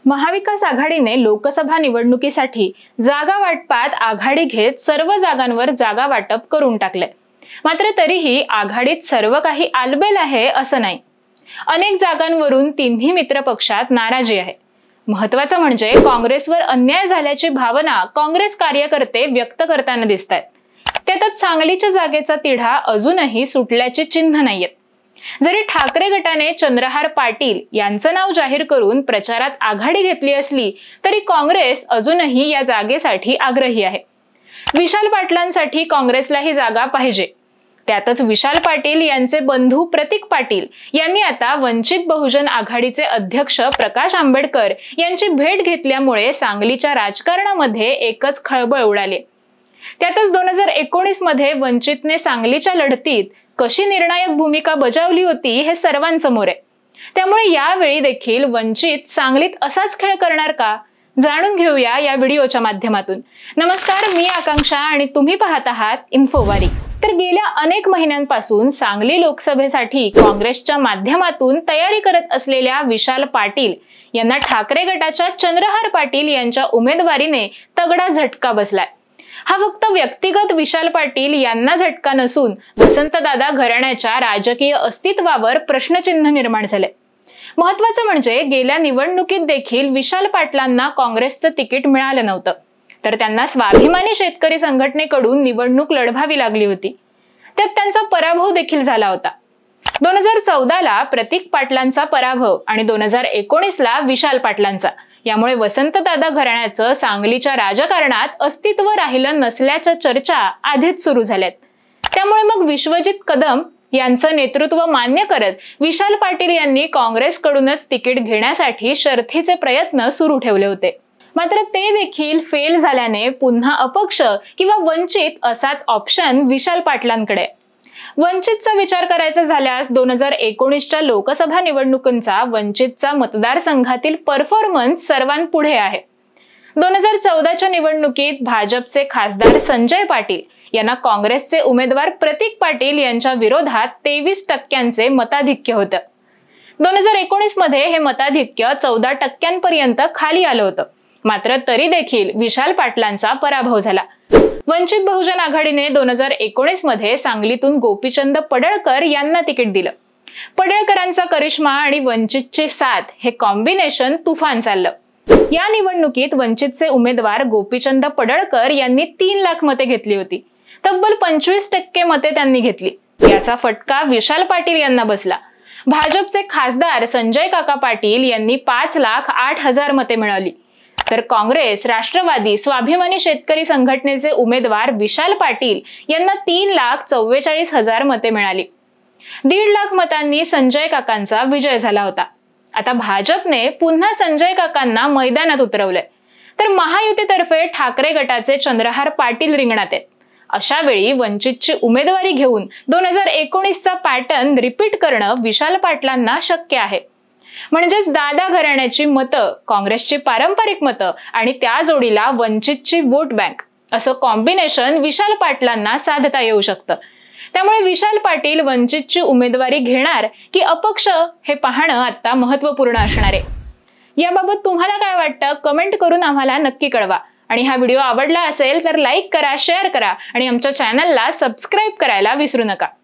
महाविकास आघाडीने लोकसभा निवडणुकीसाठी जागा वाटपात आघाडी घेत सर्व जागांवर जागा वाटप करून टाकले। मात्र तरीही आघाडीत सर्व काही आलबेल आहे असं नाही। अनेक जागांवरून तिन्ही मित्र पक्षात नाराजी आहे। महत्त्वाचं म्हणजे काँग्रेसवर अन्याय झाल्याची भावना काँग्रेस कार्यकर्ते व्यक्त करताना दिसतात। त्यातच सांगलीच्या जागेचा तिढा अजूनही सुटल्याची चिन्ह नाहीयेत। जरी ठाकरे गटाने चंद्रहार पाटील यांचं नाव जाहीर करून प्रचारात आघाडी घेतली असली तरी काँग्रेस अजूनही या जागेसाठी आग्रही आहे। विशाल पाटलांसाठी काँग्रेसला ही जागा पाहिजे। त्यातच विशाल पाटील यांचे बंधू प्रतीक पाटील यांनी आता वंचित बहुजन आघाडीचे अध्यक्ष प्रकाश आंबेडकर यांची भेट घेतल्यामुळे सांगलीच्या राजकारणामध्ये एकच खळबळ उडाली। त्यातच 2019 मध्ये वंचितने सांगलीच्या लढतीत कशी निर्णायक भूमिका बजावली होती हे सर्वांसमोर आहे। त्यामुळे यावेळी देखील वंचित सांगलीत असाच खेळ करणार का, जाणून घेऊया या व्हिडिओच्या माध्यमातून। नमस्कार, मी आकांक्षा आणि तुम्ही पाहत आहात इन्फोवारी। तर गेल्या अनेक महिन्यांपासून सांगली लोकसभेसाठी काँग्रेसच्या माध्यमातून तयारी करत असलेल्या विशाल पाटील यांना ठाकरे गटाच्या चंद्रहार पाटील यांच्या उमेदवारीने तगडा झटका बसलाय। हा फक्त व्यक्तिगत विशाल पाटील यांना झटका नसून वसंतदादा घराण्याच्या राजकीय अस्तित्वावर प्रश्नचिन्ह निर्माण झाले। महत्त्वाचं म्हणजे गेल्या निवडणुकीत देखील विशाल पाटलांना काँग्रेसचं तिकीट मिळालं नव्हतं, तर त्यांना स्वाभिमानी शेतकरी संघटनेकडून निवडणूक लढवावी लागली होती। त्यात त्यांचा पराभव देखील झाला होता। 2014 ला प्रतीक पाटलांचा पराभव आणि 2019 ला विशाल पाटलांचा, यामुळे वसंतदादा घराण्याचं सांगलीच्या राजकारणात अस्तित्व राहिलं नसल्याच्या चर्चा आधीच सुरू झाल्यात। त्यामुळे मग विश्वजित कदम यांचं नेतृत्व मान्य करत विशाल पाटील यांनी काँग्रेसकडूनच तिकीट घेण्यासाठी शर्थीचे प्रयत्न सुरू ठेवले होते। मात्र ते देखील फेल झाल्याने पुन्हा अपक्ष किंवा वंचित असाच ऑप्शन विशाल पाटलांकडे। वंचितचा विचार करायचा झाल्यास 2019च्या लोकसभा निवडणुकांचा वंचितचा मतदारसंघातील परफॉर्मन्स सर्वांपुढे आहे। 2014च्या निवडणुकीत भाजपचे खासदार संजय पाटील यांना काँग्रेसचे उमेदवार प्रतीक पाटील यांच्या विरोधात 23% मताधिक्य होतं। 2019 मध्ये हे मताधिक्य 14% खाली आलं होतं। मात्र तरी देखील विशाल पाटलांचा पराभव झाला। वंचित बहुजन आघाडीने 2019 मध्ये सांगलीतून गोपीचंद पडळकर यांना तिकीट दिलं। पडळकरांचा करिश्मा आणि वंचितची साथ हे कॉम्बिनेशन तुफान चाललं। या निवडणुकीत वंचितचे उमेदवार गोपीचंद पडळकर यांनी 3 लाख मते घेतली होती। तब्बल 25% मते त्यांनी घेतली। याचा फटका विशाल पाटील यांना बसला। भाजपचे खासदार संजय काका पाटील यांनी 5,08,000 मते मिळवली, तर काँग्रेस, राष्ट्रवादी, स्वाभिमानी शेतकरी संघटनेचे उमेदवार विशाल पाटील यांना 3,44,000 मते मिळाली। 1.5 लाख मतांनी संजय काकांचा विजय झाला होता। आता भाजपने पुन्हा संजय काकांना मैदानात उतरवलंय, तर महायुतीतर्फे ठाकरे गटाचे चंद्रहार पाटील रिंगणात आहेत। अशा वेळी वंचितची उमेदवारी घेऊन 2019चा पॅटर्न रिपीट करणं विशाल पाटलांना शक्य आहे। म्हणजेच दादा घराण्याची मतं, काँग्रेसची पारंपरिक मतं आणि त्या जोडीला वंचितची वोट बँक असं कॉम्बिनेशन विशाल पाटलांना साधता येऊ शकतं। त्यामुळे विशाल पाटील वंचितची उमेदवारी घेणार की अपक्ष हे पाहणं आता महत्त्वपूर्ण असणार आहे। याबाबत तुम्हाला काय वाटतं, कमेंट करून आम्हाला नक्की कळवा। आणि हा व्हिडिओ आवडला असेल तर लाईक करा, शेअर करा आणि आमच्या चॅनलला सबस्क्राईब करायला विसरू नका।